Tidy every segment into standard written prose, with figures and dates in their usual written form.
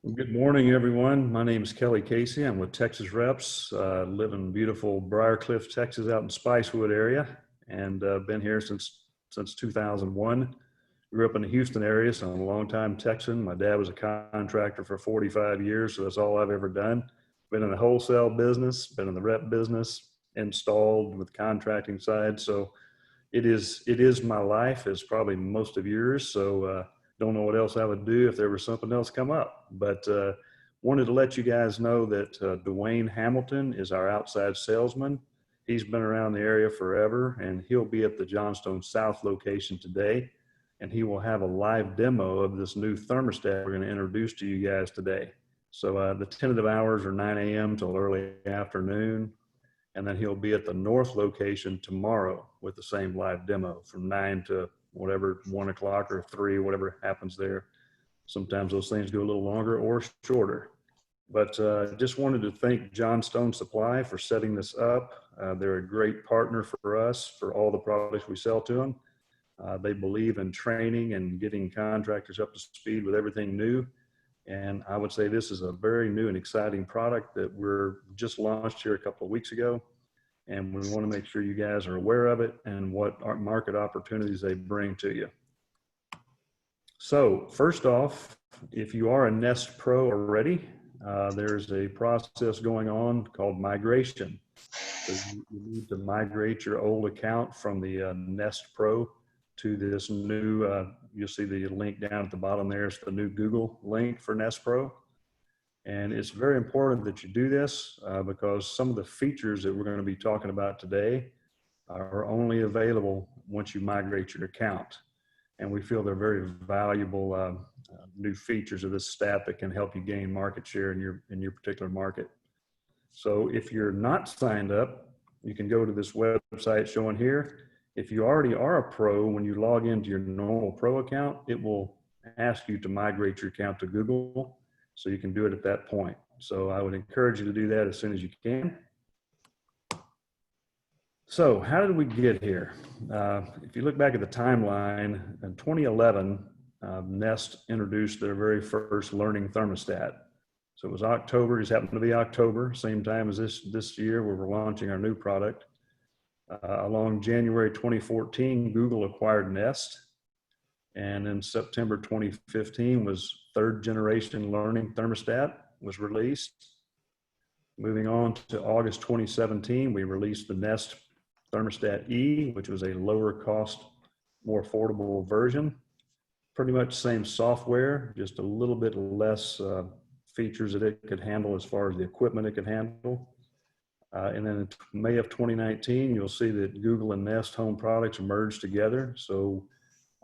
Good morning, everyone. My name is Kelly Casey. I'm with Texas Reps. Live in beautiful Briarcliff, Texas, out in Spicewood area, and been here since 2001. Grew up in the Houston area, so I'm a longtime Texan. My dad was a contractor for 45 years, so that's all I've ever done. Been in the wholesale business, been in the rep business, installed with the contracting side. So it is my life, as probably most of yours. So don't know what else I would do if there was something else come up. But wanted to let you guys know that Dwayne Hamilton is our outside salesman. He's been around the area forever, and he'll be at the Johnstone South location today. And he will have a live demo of this new thermostat we're going to introduce to you guys today. So the tentative hours are 9 a.m. till early afternoon. And then he'll be at the North location tomorrow with the same live demo from 9 to whatever, 1 o'clock or 3, whatever happens there. Sometimes those things go a little longer or shorter. But just wanted to thank Johnstone Supply for setting this up. They're a great partner for us for all the products we sell to them. They believe in training and getting contractors up to speed with everything new. And I would say this is a very new and exciting product that we're just launched here a couple of weeks ago. And we want to make sure you guys are aware of it and what market opportunities they bring to you. So first off, if you are a Nest Pro already, there's a process going on called migration. So you need to migrate your old account from the Nest Pro to this new, you'll see the link down at the bottom there. It's the new Google link for Nest Pro. And it's very important that you do this because some of the features that we're going to be talking about today are only available once you migrate your account. And we feel they're very valuable new features of this stat that can help you gain market share in your particular market. So if you're not signed up, you can go to this website shown here. If you already are a pro, when you log into your normal pro account, it will ask you to migrate your account to Google. So you can do it at that point. So I would encourage you to do that as soon as you can. So how did we get here? If you look back at the timeline, in 2011, Nest introduced their very first learning thermostat. So it was October, it just happened to be October, same time as this year where we're launching our new product. Along January 2014, Google acquired Nest. And in September 2015 was third generation learning thermostat was released. Moving on to August 2017, we released the Nest Thermostat E, which was a lower cost, more affordable version. Pretty much same software, just a little bit less features that it could handle as far as the equipment it could handle. And then in May of 2019, you'll see that Google and Nest home products merged together. So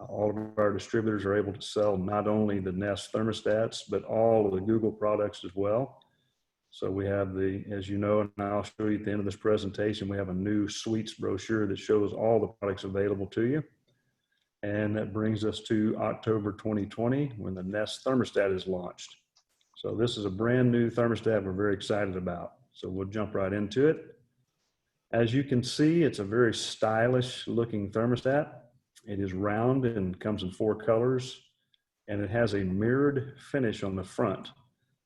all of our distributors are able to sell not only the Nest thermostats, but all of the Google products as well. So we have as you know, and I'll show you at the end of this presentation, we have a new suites brochure that shows all the products available to you. And that brings us to October 2020 when the Nest thermostat is launched. So this is a brand new thermostat we're very excited about. So we'll jump right into it. As you can see, it's a very stylish looking thermostat. It is round and comes in 4 colors, and it has a mirrored finish on the front.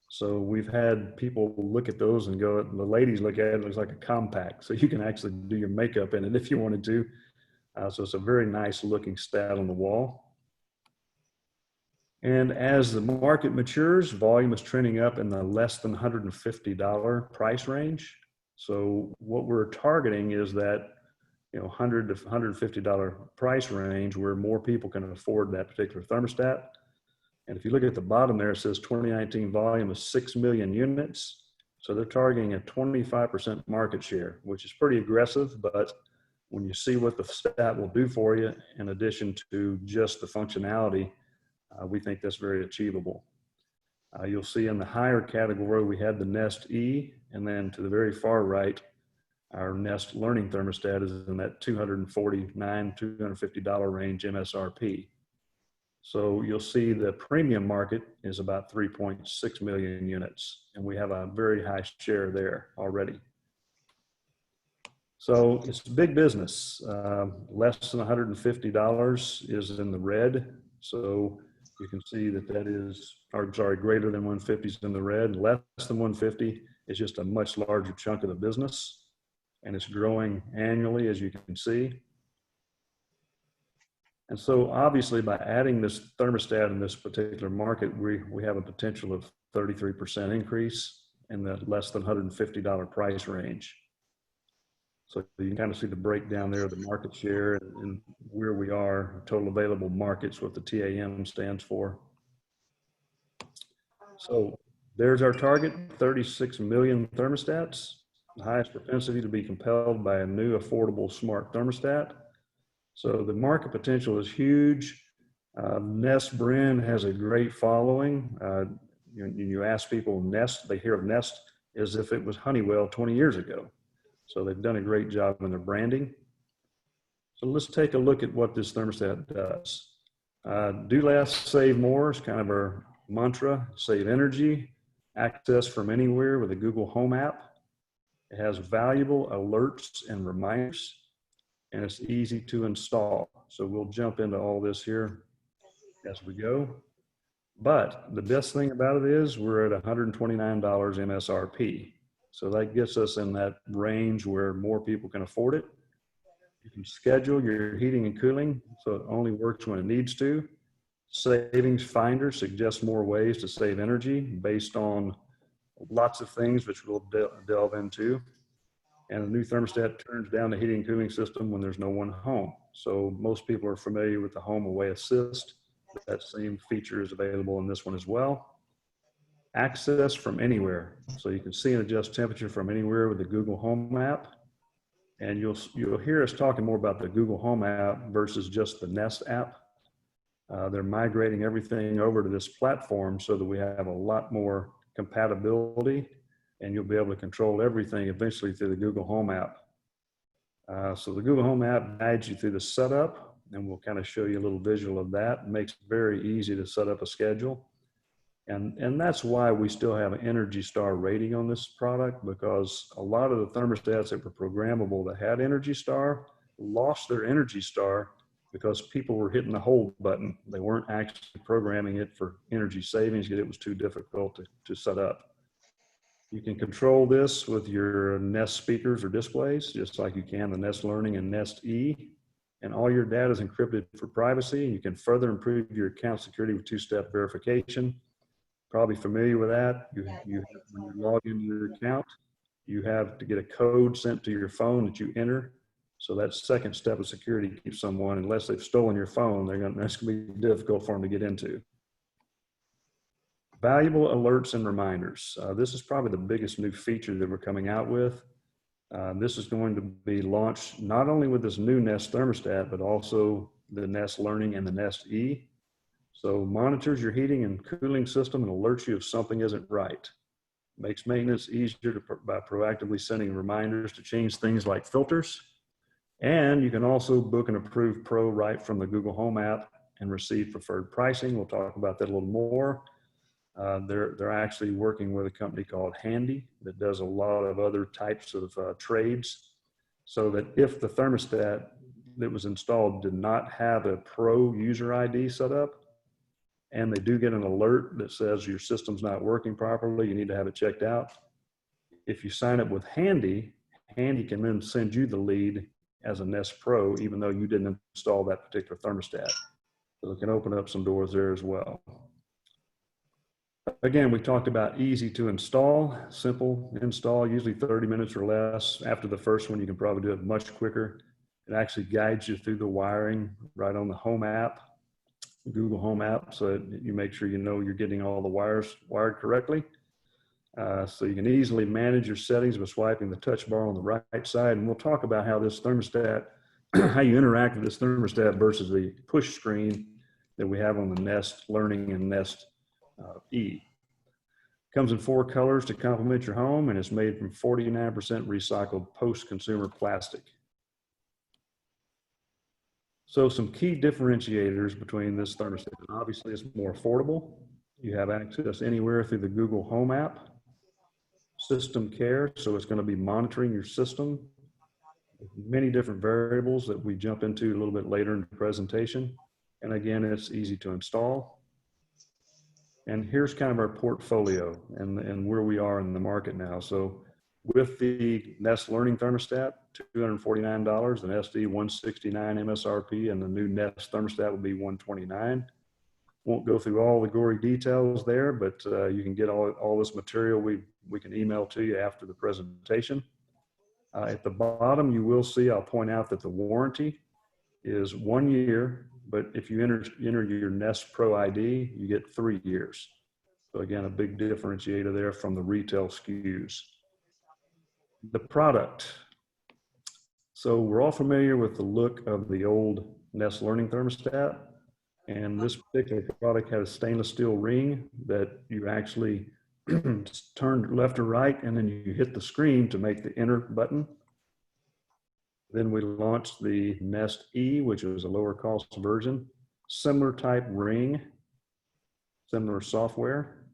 So we've had people look at those and go, the ladies look at it, it looks like a compact. So you can actually do your makeup in it if you wanted to. So it's a very nice looking stat on the wall. And as the market matures, volume is trending up in the less than $150 price range. So what we're targeting is that $100 to $150 price range where more people can afford that particular thermostat. And if you look at the bottom there, it says 2019 volume of 6 million units. So they're targeting a 25% market share, which is pretty aggressive, but when you see what the stat will do for you, in addition to just the functionality, we think that's very achievable. You'll see in the higher category, we had the Nest E, and then to the very far right, our Nest Learning Thermostat is in that $249, $250 range MSRP. So you'll see the premium market is about 3.6 million units, and we have a very high share there already. So it's big business. Less than $150 is in the red. So You can see that that is, or sorry, greater than 150 is in the red. Less than 150 is just a much larger chunk of the business, and it's growing annually, as you can see. And so obviously by adding this thermostat in this particular market, we have a potential of 33% increase in the less than $150 price range. So you can kind of see the breakdown there of the market share and where we are, total available markets, what the TAM stands for. So there's our target, 36 million thermostats, the highest propensity to be compelled by a new affordable smart thermostat. So the market potential is huge. Nest brand has a great following. You ask people Nest, they hear of Nest as if it was Honeywell 20 years ago. So they've done a great job in their branding. So let's take a look at what this thermostat does. Do less, save more is kind of our mantra. Save energy, access from anywhere with the Google Home app. It has valuable alerts and reminders, and it's easy to install. So we'll jump into all this here as we go. But the best thing about it is we're at $129 MSRP. So that gets us in that range where more people can afford it. You can schedule your heating and cooling so it only works when it needs to. Savings Finder suggests more ways to save energy based on lots of things, which we'll delve into. And the new thermostat turns down the heating and cooling system when there's no one home. So most people are familiar with the Home Away Assist. That same feature is available in this one as well. Access from anywhere. So you can see and adjust temperature from anywhere with the Google Home app. And you'll hear us talking more about the Google Home app versus just the Nest app. They're migrating everything over to this platform so that we have a lot more compatibility, and you'll be able to control everything eventually through the Google Home app. So the Google Home app guides you through the setup, and we'll kind of show you a little visual of that. It makes it very easy to set up a schedule. And that's why we still have an Energy Star rating on this product, because a lot of the thermostats that were programmable that had Energy Star lost their Energy Star because people were hitting the hold button. They weren't actually programming it for energy savings because it was too difficult to set up. You can control this with your Nest speakers or displays, just like you can the Nest Learning and Nest E. And all your data is encrypted for privacy. You can further improve your account security with two-step verification. Probably familiar with that. When you log into your account, you have to get a code sent to your phone that you enter. So that second step of security keeps someone, unless they've stolen your phone, that's going to be difficult for them to get into. Valuable alerts and reminders. This is probably the biggest new feature that we're coming out with. This is going to be launched not only with this new Nest thermostat, but also the Nest Learning and the Nest E. So monitors your heating and cooling system and alerts you if something isn't right. Makes maintenance easier by proactively sending reminders to change things like filters. And you can also book an approved pro right from the Google Home app and receive preferred pricing. We'll talk about that a little more. They're actually working with a company called Handy that does a lot of other types of trades, so that if the thermostat that was installed did not have a pro user ID set up, and they do get an alert that says your system's not working properly, you need to have it checked out. If you sign up with Handy, Handy can then send you the lead as a Nest Pro, even though you didn't install that particular thermostat. So it can open up some doors there as well. Again, we talked about easy to install, simple install, usually 30 minutes or less. After the first one, you can probably do it much quicker. It actually guides you through the wiring right on the Home app, Google Home app, so that you make sure you know you're getting all the wires wired correctly. So you can easily manage your settings by swiping the touch bar on the right side. And we'll talk about how this thermostat, how you interact with this thermostat versus the push screen that we have on the Nest Learning and Nest E. Comes in 4 colors to complement your home, and it's made from 49% recycled post-consumer plastic. So some key differentiators between this thermostat. Obviously, it's more affordable. You have access anywhere through the Google Home app. System care, so it's going to be monitoring your system. Many different variables that we jump into a little bit later in the presentation. And again, it's easy to install. And here's kind of our portfolio and where we are in the market now. So with the Nest Learning Thermostat, $249, an SD $169 MSRP, and the new Nest thermostat will be $129. Won't go through all the gory details there, but you can get all this material we can email to you after the presentation. At the bottom, you will see, I'll point out that the warranty is 1 year, but if you enter your Nest Pro ID, you get 3 years. So again, a big differentiator there from the retail SKUs. The product. So we're all familiar with the look of the old Nest Learning Thermostat. And this particular product has a stainless steel ring that you actually turn left or right, and then you hit the screen to make the enter button. Then we launched the Nest E, which is a lower cost version, similar type ring, similar software.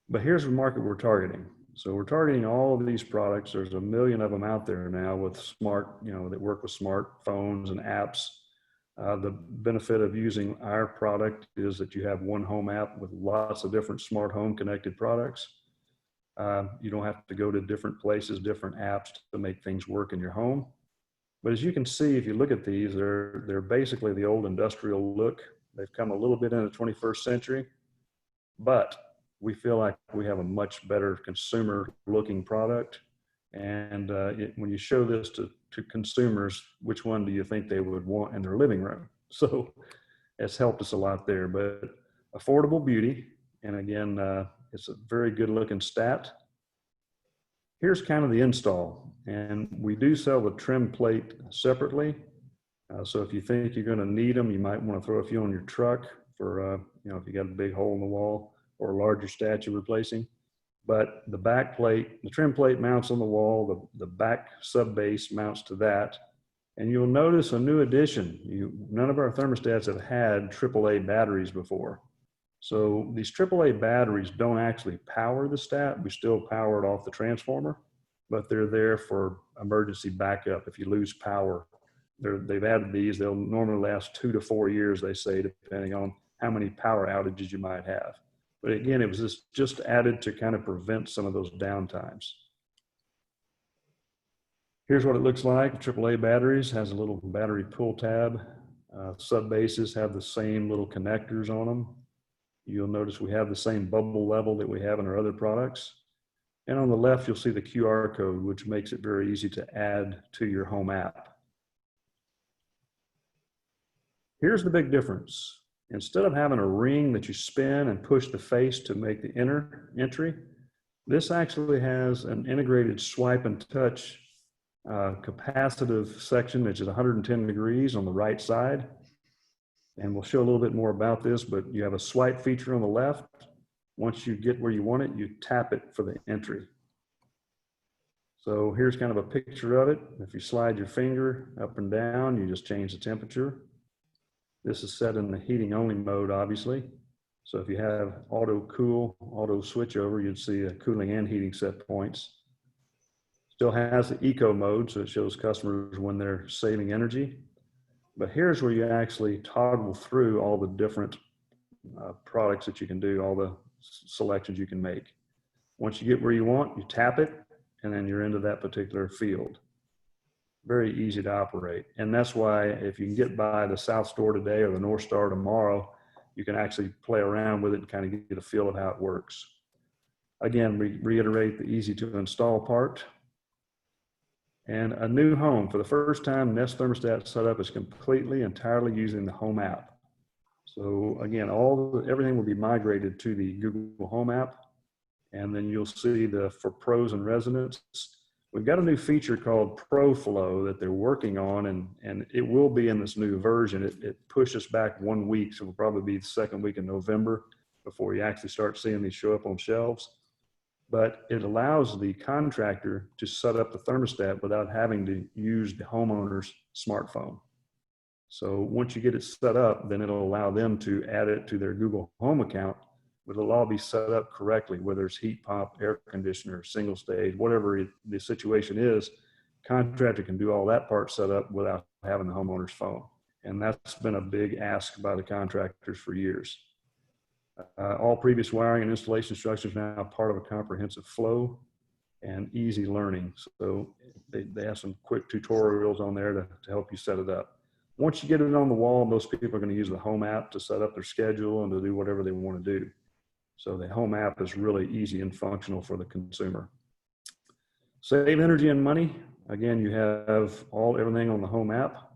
But here's the market we're targeting. So we're targeting all of these products. There's 1 million of them out there now with smart, that work with smartphones and apps. The benefit of using our product is that you have one home app with lots of different smart home connected products. You don't have to go to different places, different apps to make things work in your home. But as you can see, if you look at these, they're basically the old industrial look. They've come a little bit in the 21st century, but we feel like we have a much better consumer looking product. And when you show this to consumers, which one do you think they would want in their living room? So it's helped us a lot there, but affordable beauty. And again, it's a very good looking stat. Here's kind of the install. And we do sell the trim plate separately. So if you think you're gonna need them, you might wanna throw a few on your truck for, if you got a big hole in the wall or a larger stat you're replacing. But the back plate, the trim plate mounts on the wall, the back sub base mounts to that. And you'll notice a new addition. None of our thermostats have had AAA batteries before. So these AAA batteries don't actually power the stat. We still power it off the transformer, but they're there for emergency backup. If you lose power, they've added these. They'll normally last 2 to 4 years, they say, depending on how many power outages you might have. But again, it was just added to kind of prevent some of those downtimes. Here's what it looks like. AAA batteries has a little battery pull tab. Sub bases have the same little connectors on them. You'll notice we have the same bubble level that we have in our other products. And on the left, you'll see the QR code, which makes it very easy to add to your home app. Here's the big difference. Instead of having a ring that you spin and push the face to make the entry, this actually has an integrated swipe and touch capacitive section, which is 110 degrees on the right side. And we'll show a little bit more about this, but you have a swipe feature on the left. Once you get where you want it, you tap it for the entry. So here's kind of a picture of it. If you slide your finger up and down, you just change the temperature. This is set in the heating only mode, obviously. So if you have auto cool, auto switch over, you'd see a cooling and heating set points. Still has the eco mode, so it shows customers when they're saving energy. But here's where you actually toggle through all the different products that you can do, all the selections you can make. Once you get where you want, you tap it, and then you're into that particular field. Very easy to operate. And that's why if you can get by the South Store today or the North Star tomorrow, you can actually play around with it and kind of get a feel of how it works. Again, we reiterate the easy to install part. And a new home. For the first time, Nest Thermostat setup is completely, entirely using the home app. So again, everything will be migrated to the Google Home app. And then you'll see for pros and residents, we've got a new feature called ProFlow that they're working on, and it will be in this new version. It pushes back 1 week, so it'll probably be the second week in November before you actually start seeing these show up on shelves. But it allows the contractor to set up the thermostat without having to use the homeowner's smartphone. So once you get it set up, then it'll allow them to add it to their Google Home account, but it'll all be set up correctly, whether it's heat pump, air conditioner, single stage, whatever the situation is. Contractor can do all that part set up without having the homeowner's phone. And that's been a big ask by the contractors for years. All previous wiring and installation instructions are now part of a comprehensive flow and easy learning. So they have some quick tutorials on there to help you set it up. Once you get it on the wall, most people are going to use the home app to set up their schedule and to do whatever they want to do. So the home app is really easy and functional for the consumer. Save energy and money. Again, you have everything on the home app.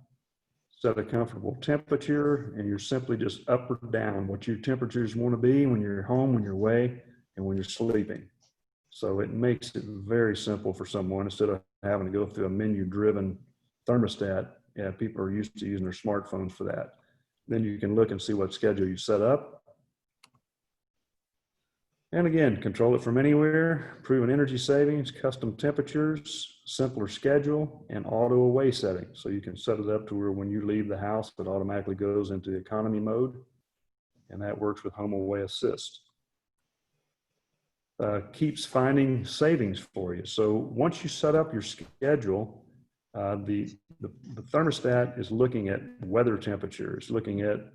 Set a comfortable temperature, and you're simply just up or down what your temperatures want to be when you're home, when you're away, and when you're sleeping. So it makes it very simple for someone instead of having to go through a menu-driven thermostat. Yeah, people are used to using their smartphones for that. Then you can look and see what schedule you set up. And again, control it from anywhere, proven energy savings, custom temperatures, simpler schedule, and auto away settings. So you can set it up to where when you leave the house, it automatically goes into economy mode. And that works with Home Away Assist. Keeps finding savings for you. So once you set up your schedule, the thermostat is looking at weather temperatures, looking at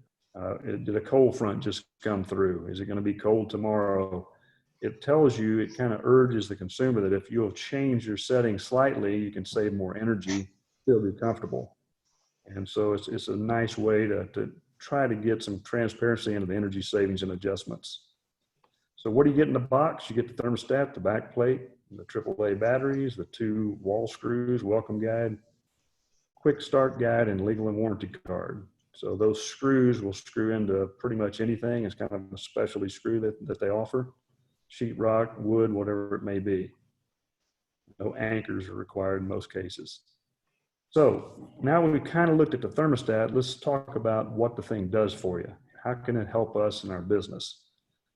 did a cold front just come through? Is it going to be cold tomorrow? It tells you, it kind of urges the consumer that if you'll change your settings slightly, you can save more energy, still be comfortable. And so it's a nice way to try to get some transparency into the energy savings and adjustments. So what do you get in the box? You get the thermostat, the back plate, the AAA batteries, the 2 wall screws, welcome guide, quick start guide, and legal and warranty card. So those screws will screw into pretty much anything. It's kind of a specialty screw that they offer. Sheetrock, wood, whatever it may be. No anchors are required in most cases. So now when we kind of looked at the thermostat, let's talk about what the thing does for you. How can it help us in our business?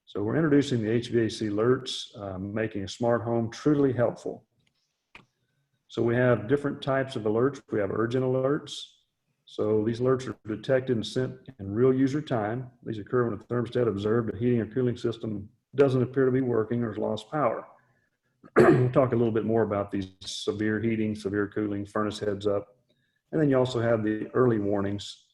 So we're introducing the HVAC alerts, making a smart home truly helpful. So we have different types of alerts. We have urgent alerts. So these alerts are detected and sent in real user time. These occur when the thermostat observed a heating or cooling system doesn't appear to be working or has lost power. We'll talk a little bit more about these severe heating, severe cooling, furnace heads up. And then you also have the early warnings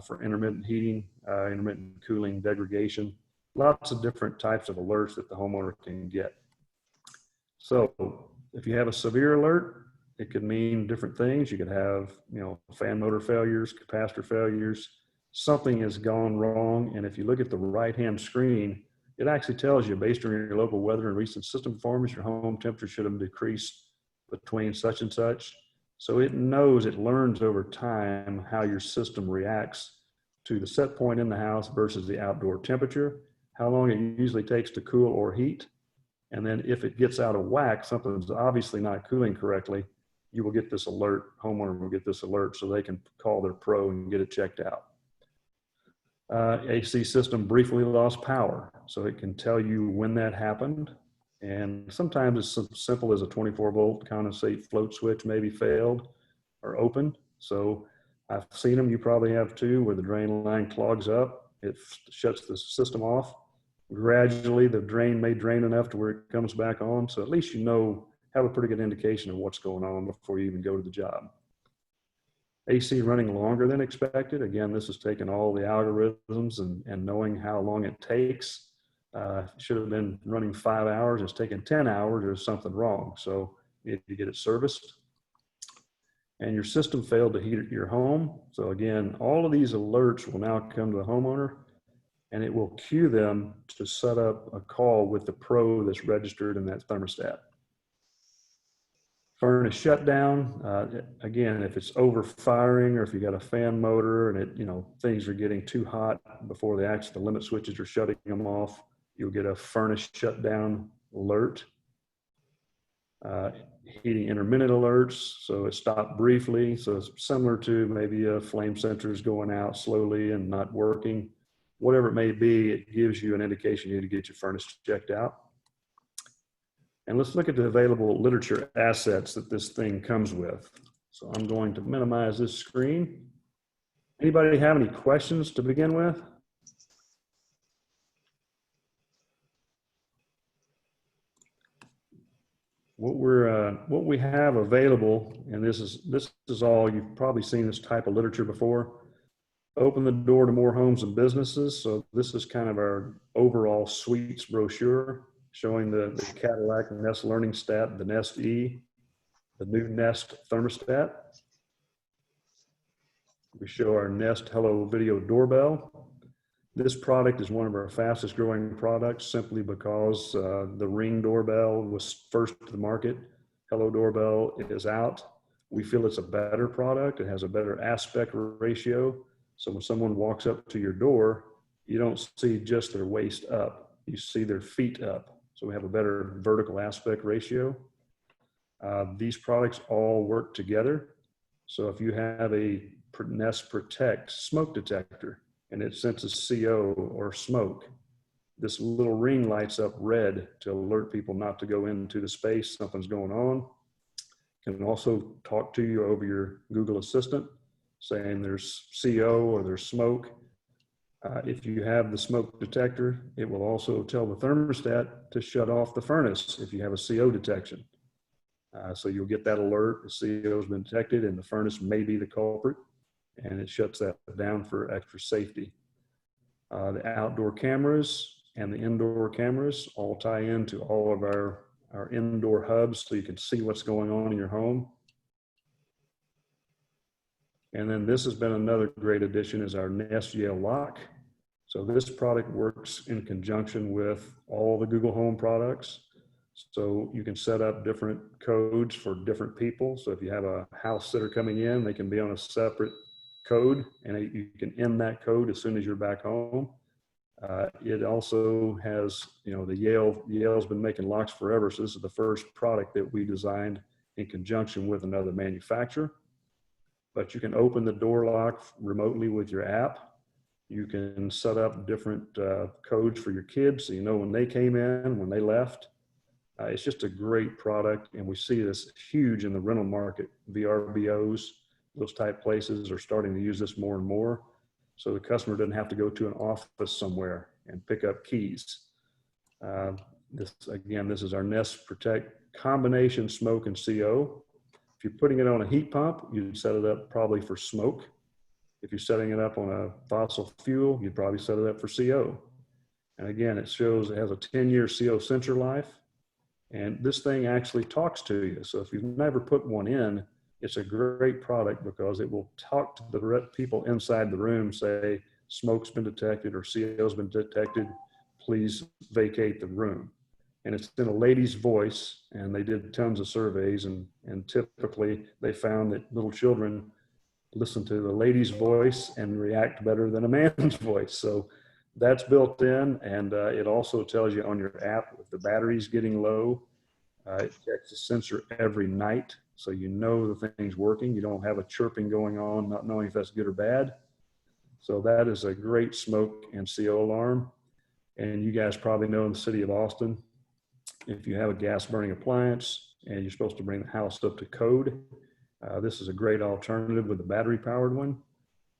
for intermittent heating, intermittent cooling, degradation, lots of different types of alerts that the homeowner can get. So if you have a severe alert, it could mean different things. You could have, fan motor failures, capacitor failures, something has gone wrong. And if you look at the right-hand screen, it actually tells you based on your local weather and recent system performance, your home temperature should have decreased between such and such. So it knows, it learns over time how your system reacts to the set point in the house versus the outdoor temperature, how long it usually takes to cool or heat. And then if it gets out of whack, something's obviously not cooling correctly, you will get this alert, homeowner will get this alert so they can call their pro and get it checked out. AC system briefly lost power. So it can tell you when that happened. And sometimes it's so simple as a 24-volt condensate float switch maybe failed or opened. So I've seen them, you probably have too, where the drain line clogs up. It shuts the system off. Gradually, the drain may drain enough to where it comes back on. So at least have a pretty good indication of what's going on before you even go to the job. AC running longer than expected. Again, this is taking all the algorithms and knowing how long it takes. Should have been running 5 hours. It's taking 10 hours. There's something wrong. So you need to get it serviced. And your system failed to heat your home. So again, all of these alerts will now come to the homeowner, and it will cue them to set up a call with the pro that's registered in that thermostat. Furnace shutdown, again, if it's overfiring or if you got a fan motor and things are getting too hot before the limit switches are shutting them off, you'll get a furnace shutdown alert. Heating intermittent alerts, so it stopped briefly. So it's similar to maybe a flame sensor is going out slowly and not working. Whatever it may be, it gives you an indication you need to get your furnace checked out. And let's look at the available literature assets that this thing comes with. So I'm going to minimize this screen. Anybody have any questions to begin with? What we have available, and this is all, you've probably seen this type of literature before. open the door to more homes and businesses. So this is kind of our overall suites brochure showing the Cadillac Nest Learning Stat, the Nest E, the new Nest thermostat. We show our Nest Hello Video Doorbell. This product is one of our fastest growing products simply because the Ring doorbell was first to the market. Hello Doorbell is out. We feel it's a better product. It has a better aspect ratio. So when someone walks up to your door, you don't see just their waist up, you see their feet up. So we have a better vertical aspect ratio. These products all work together. So if you have a Nest Protect smoke detector and it senses CO or smoke, this little ring lights up red to alert people not to go into the space, something's going on. Can also talk to you over your Google Assistant saying there's CO or there's smoke. If you have the smoke detector, it will also tell the thermostat to shut off the furnace if you have a CO detection. So you'll get that alert, the CO has been detected and the furnace may be the culprit, and it shuts that down for extra safety. The outdoor cameras and the indoor cameras all tie into all of our indoor hubs so you can see what's going on in your home. And then this has been another great addition is our Nest Yale Lock. So this product works in conjunction with all the Google Home products. So you can set up different codes for different people. So if you have a house sitter coming in, they can be on a separate code and you can end that code as soon as you're back home. It also has, the Yale's been making locks forever. So this is the first product that we designed in conjunction with another manufacturer. But you can open the door lock remotely with your app. You can set up different codes for your kids so you know when they came in, when they left. It's just a great product, and we see this huge in the rental market. VRBOs, those type places are starting to use this more and more. So the customer doesn't have to go to an office somewhere and pick up keys. This is our Nest Protect combination smoke and CO. If you're putting it on a heat pump, you'd set it up probably for smoke. If you're setting it up on a fossil fuel, you'd probably set it up for CO. And again, it shows it has a 10-year CO sensor life. And this thing actually talks to you. So if you've never put one in, it's a great product because it will talk to the people inside the room, say, smoke's been detected or CO's been detected, please vacate the room. And it's in a lady's voice, and they did tons of surveys, and typically they found that little children listen to the lady's voice and react better than a man's voice. So that's built in, and it also tells you on your app if the battery's getting low. It checks the sensor every night, so you know the thing's working. You don't have a chirping going on, not knowing if that's good or bad. So that is a great smoke and CO alarm. And you guys probably know in the city of Austin, if you have a gas burning appliance and you're supposed to bring the house up to code, this is a great alternative with a battery powered one.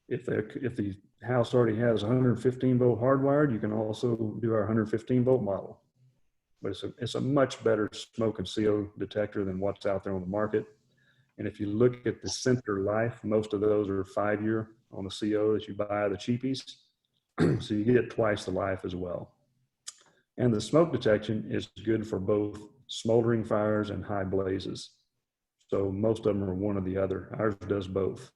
If the house already has 115 volt hardwired, you can also do our 115 volt model. But it's a much better smoke and CO detector than what's out there on the market. And if you look at the sensor life, most of those are 5-year on the CO that you buy the cheapies. So you get twice the life as well. And the smoke detection is good for both smoldering fires and high blazes. So most of them are one or the other. Ours does both.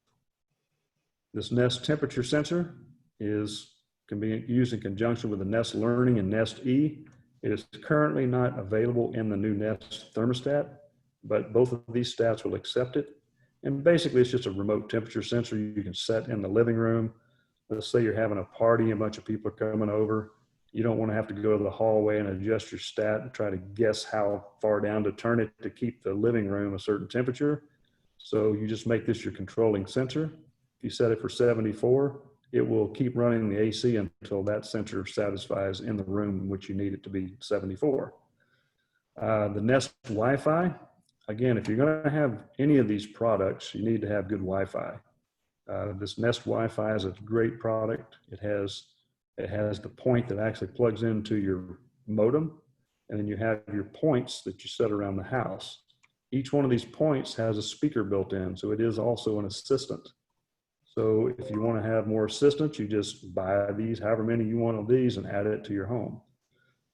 This Nest temperature sensor can be used in conjunction with the Nest Learning and Nest E. It is currently not available in the new Nest thermostat, but both of these stats will accept it. And basically it's just a remote temperature sensor you can set in the living room. Let's say you're having a party, a bunch of people are coming over. You don't want to have to go to the hallway and adjust your stat and try to guess how far down to turn it to keep the living room a certain temperature. So you just make this your controlling sensor. If you set it for 74, it will keep running the AC until that sensor satisfies in the room in which you need it to be 74. The Nest Wi-Fi, again, if you're going to have any of these products, you need to have good Wi-Fi. This Nest Wi-Fi is a great product. It has the point that actually plugs into your modem, and then you have your points that you set around the house. Each one of these points has a speaker built in, so it is also an assistant. So if you want to have more assistance, you just buy these, however many you want of these, and add it to your home.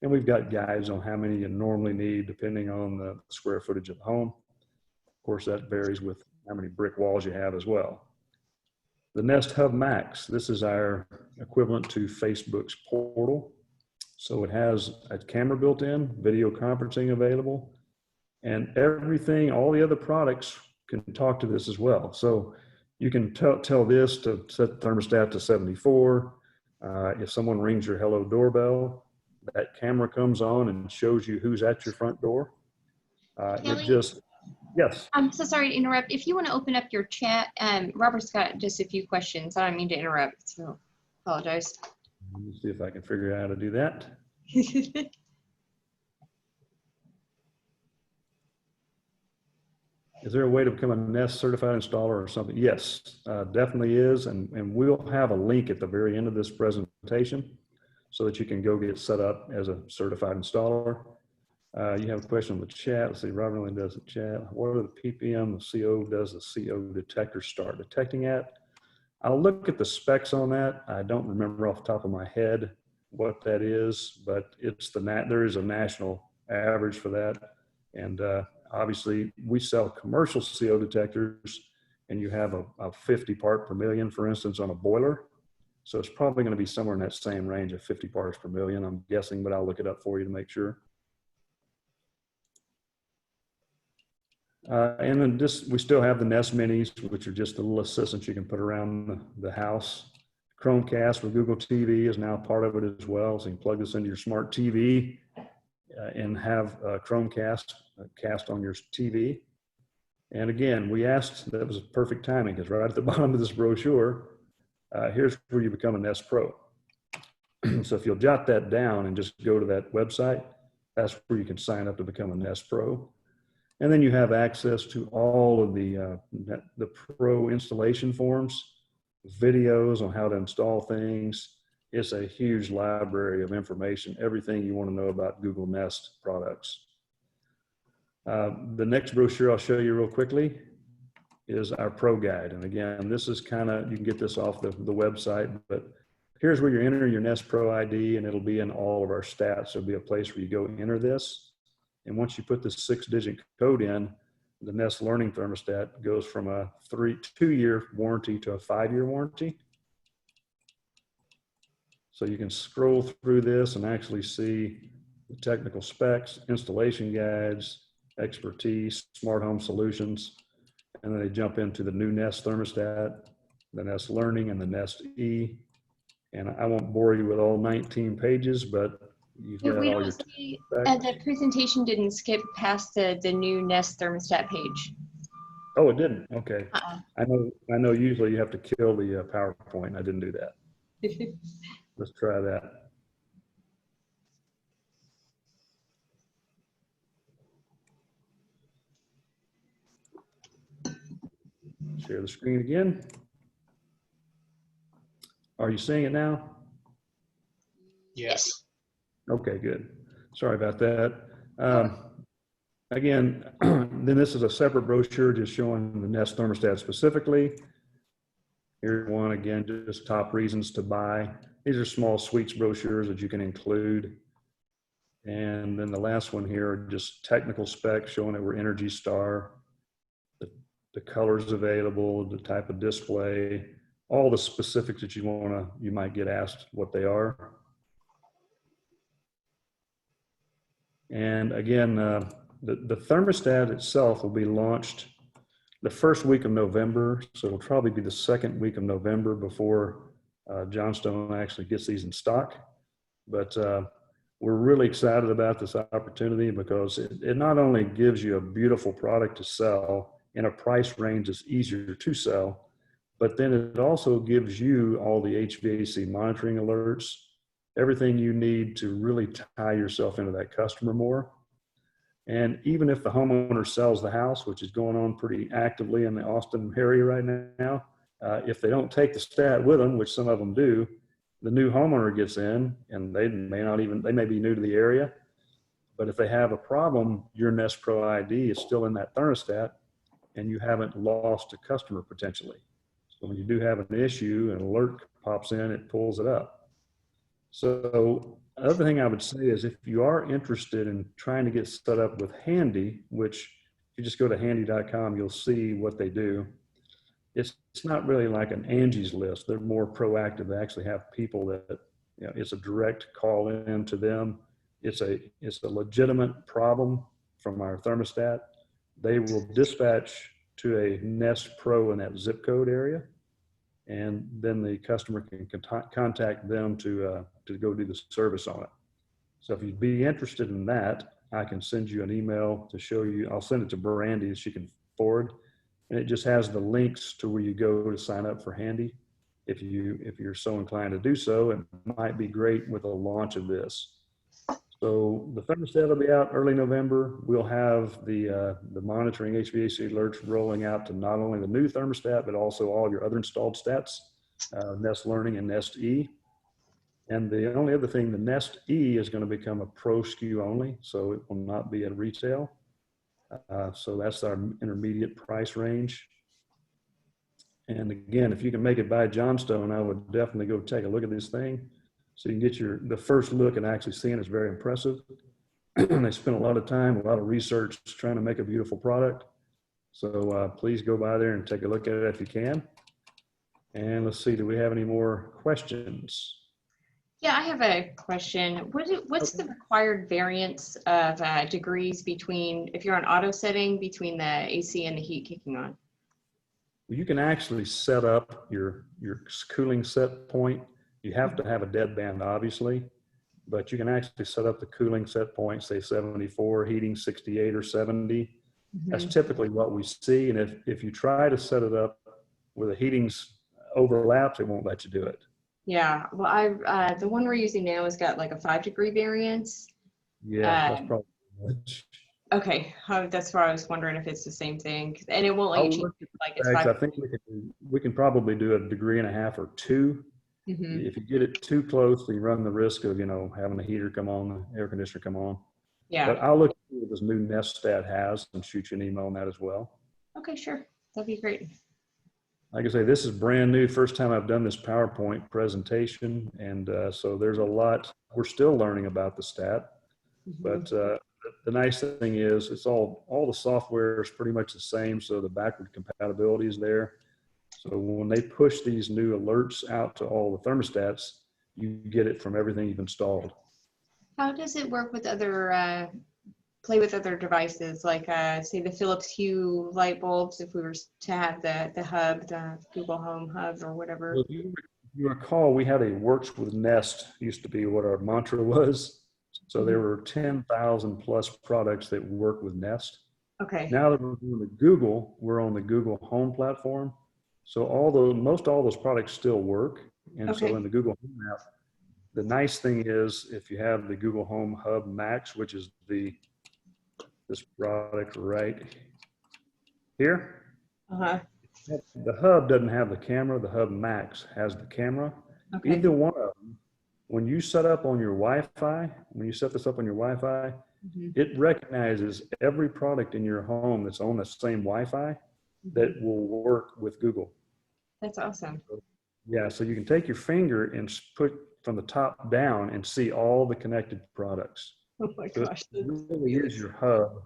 And we've got guides on how many you normally need depending on the square footage of the home. Of course, that varies with how many brick walls you have as well. The Nest Hub Max, this is our equivalent to Facebook's portal. So it has a camera built in, video conferencing available, and everything, all the other products can talk to this as well. So you can tell this to set the thermostat to 74. If someone rings your Hello doorbell, that camera comes on and shows you who's at your front door. Yes. I'm so sorry to interrupt. If you want to open up your chat, Robert's got just a few questions. I don't mean to interrupt, so apologize. Let me see if I can figure out how to do that. Is there a way to become a Nest certified installer or something? Yes, definitely is. And we'll have a link at the very end of this presentation so that you can go get set up as a certified installer. You have a question on the chat. Let's see, Robert only does the chat. What are the PPM the CO does the CO detector start detecting at? I'll look at the specs on that. I don't remember off the top of my head what that is, but it's there is a national average for that. And obviously we sell commercial CO detectors, and you have a 50 part per million, for instance, on a boiler. So it's probably going to be somewhere in that same range of 50 parts per million, I'm guessing, but I'll look it up for you to make sure. And then we still have the Nest Minis, which are just the little assistants you can put around the house. Chromecast with Google TV is now part of it as well. So you can plug this into your smart TV and have Chromecast cast on your TV. And again, we asked, that was perfect timing, because right at the bottom of this brochure, here's where you become a Nest Pro. So if you'll jot that down and just go to that website, that's where you can sign up to become a Nest Pro. And then you have access to all of the pro installation forms, videos on how to install things. It's a huge library of information, everything you want to know about Google Nest products. The next brochure I'll show you real quickly is our Pro Guide. And again, this is kind of, you can get this off the website, but here's where you enter your Nest Pro ID, and it'll be in all of our stats. There'll be a place where you go enter this. And once you put this 6-digit code in, the Nest Learning Thermostat goes from a 2-year warranty to a 5-year warranty. So you can scroll through this and actually see the technical specs, installation guides, expertise, smart home solutions, and then they jump into the new Nest Thermostat, the Nest Learning, and the Nest E. And I won't bore you with all 19 pages, but you've got all your see, the presentation didn't skip past the new Nest thermostat page. Oh, it didn't? Okay. I know usually you have to kill the PowerPoint. I didn't do that. Let's try that. Share the screen again. Are you seeing it now? Yes. Okay, good. Sorry about that. Again, then this is a separate brochure just showing the Nest thermostat specifically. Here's one again, just top reasons to buy. These are small suites brochures that you can include. And then the last one here are just technical specs showing that we're Energy Star, the colors available, the type of display, all the specifics that you might get asked what they are. And again, the thermostat itself will be launched the first week of November. So it'll probably be the second week of November before Johnstone actually gets these in stock. But we're really excited about this opportunity because it not only gives you a beautiful product to sell in a price range that's easier to sell, but then it also gives you all the HVAC monitoring alerts, everything you need to really tie yourself into that customer more. And even if the homeowner sells the house, which is going on pretty actively in the Austin area right now, if they don't take the stat with them, which some of them do, the new homeowner gets in and they may be new to the area, but if they have a problem, your Nest Pro ID is still in that thermostat and you haven't lost a customer potentially. So when you do have an issue, an alert pops in, it pulls it up. So other thing I would say is if you are interested in trying to get set up with Handy, which if you just go to handy.com, you'll see what they do. It's not really like an Angie's List. They're more proactive. They actually have people that, it's a direct call in to them. It's a legitimate problem from our thermostat. They will dispatch to a Nest Pro in that zip code area, and then the customer can contact them to go do the service on it. So if you'd be interested in that, I can send you an email to show you. I'll send it to Brandy that she can forward, and it just has the links to where you go to sign up for Handy. If you're so inclined to do so, it might be great with the launch of this. So the thermostat will be out early November. We'll have the monitoring HVAC alerts rolling out to not only the new thermostat, but also all your other installed stats, Nest Learning and Nest E. And the only other thing, the Nest E is going to become a pro SKU only, so it will not be at retail. So that's our intermediate price range. And again, if you can make it by Johnstone, I would definitely go take a look at this thing, so you can get the first look and actually seeing it's very impressive. They spent a lot of time, a lot of research trying to make a beautiful product. So please go by there and take a look at it if you can. And let's see, do we have any more questions? Yeah, I have a question. What's the required variance of degrees between, if you're on auto setting, between the AC and the heat kicking on? You can actually set up your cooling set point. You have to have a deadband, obviously, but you can actually set up the cooling set point, say 74, heating 68 or 70. Mm-hmm. That's typically what we see. And if you try to set it up where the heating's overlaps, it won't let you do it. Yeah, well, the one we're using now has got like a 5-degree variance. Yeah, that's probably much. Okay, that's why I was wondering if it's the same thing, and it won't let you change it, like it's 5. I think we can probably do 1.5 degrees or 2. Mm-hmm. If you get it too close, you run the risk of having the heater come on, the air conditioner come on. Yeah. But I'll look at what this new Nest Stat has and shoot you an email on that as well. Okay, sure, that'd be great. Like I say, this is brand new. First time I've done this PowerPoint presentation, and so there's a lot. We're still learning about the stat, mm-hmm. But the nice thing is it's all the software is pretty much the same, so the backward compatibility is there. So when they push these new alerts out to all the thermostats, you get it from everything you've installed. How does it work with other, play with other devices, like say the Philips Hue light bulbs, if we were to have the hub, the Google Home Hub or whatever? Well, if you recall, we had a Works with Nest, used to be what our mantra was. So there were 10,000 plus products that work with Nest. Okay. Now that we're doing the Google, we're on the Google Home platform. So most all those products still work. And okay. So in the Google Home app, the nice thing is if you have the Google Home Hub Max, which is this product right here. Uh-huh. The Hub doesn't have the camera. The Hub Max has the camera. Okay. Either one of them, when you set up on your Wi-Fi, when you set this up on your Wi-Fi, mm-hmm. It recognizes every product in your home that's on the same Wi-Fi mm-hmm. that will work with Google. That's awesome. Yeah, so you can take your finger and put from the top down and see all the connected products. Oh my gosh. It really is your hub,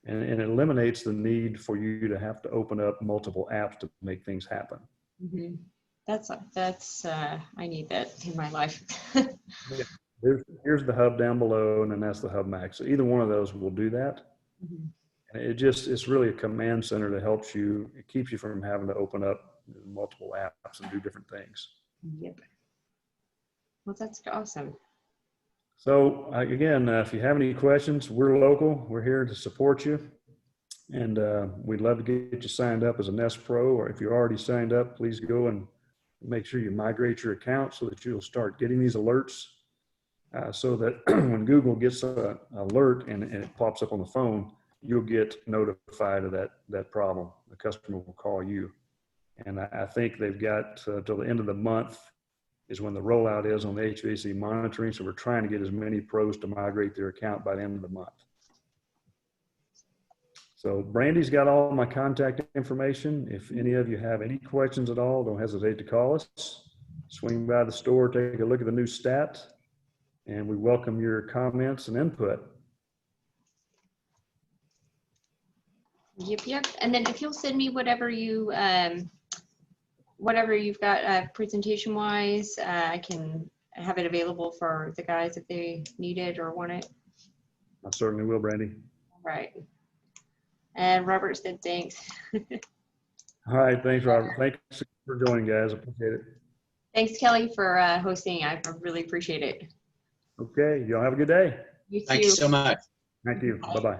and it eliminates the need for you to have to open up multiple apps to make things happen. Mm-hmm. That's I need that in my life. Yeah. Here's the hub down below, and then that's the Hub Max. So either one of those will do that. Mm-hmm. And it's really a command center that helps you. It keeps you from having to open up multiple apps and do different things. Yep. Well, that's awesome. So again, if you have any questions, we're local. We're here to support you. And we'd love to get you signed up as a Nest Pro, or if you're already signed up, please go and make sure you migrate your account so that you'll start getting these alerts so that when Google gets an alert and it pops up on the phone, you'll get notified of that problem. The customer will call you. And I think they've got till the end of the month is when the rollout is on the HVAC monitoring. So we're trying to get as many pros to migrate their account by the end of the month. So Brandy's got all my contact information. If any of you have any questions at all, don't hesitate to call us. Swing by the store, take a look at the new stat, and we welcome your comments and input. Yep. And then if you'll send me whatever you've got presentation wise, I can have it available for the guys if they need it or want it. I certainly will, Brandy. Right. And Robert said thanks. All right, thanks, Robert. Thanks for joining, guys. Appreciate it. Thanks, Kelly, for hosting. I really appreciate it. Okay, y'all have a good day. You too. Thank you so much. Thank you. Bye-bye.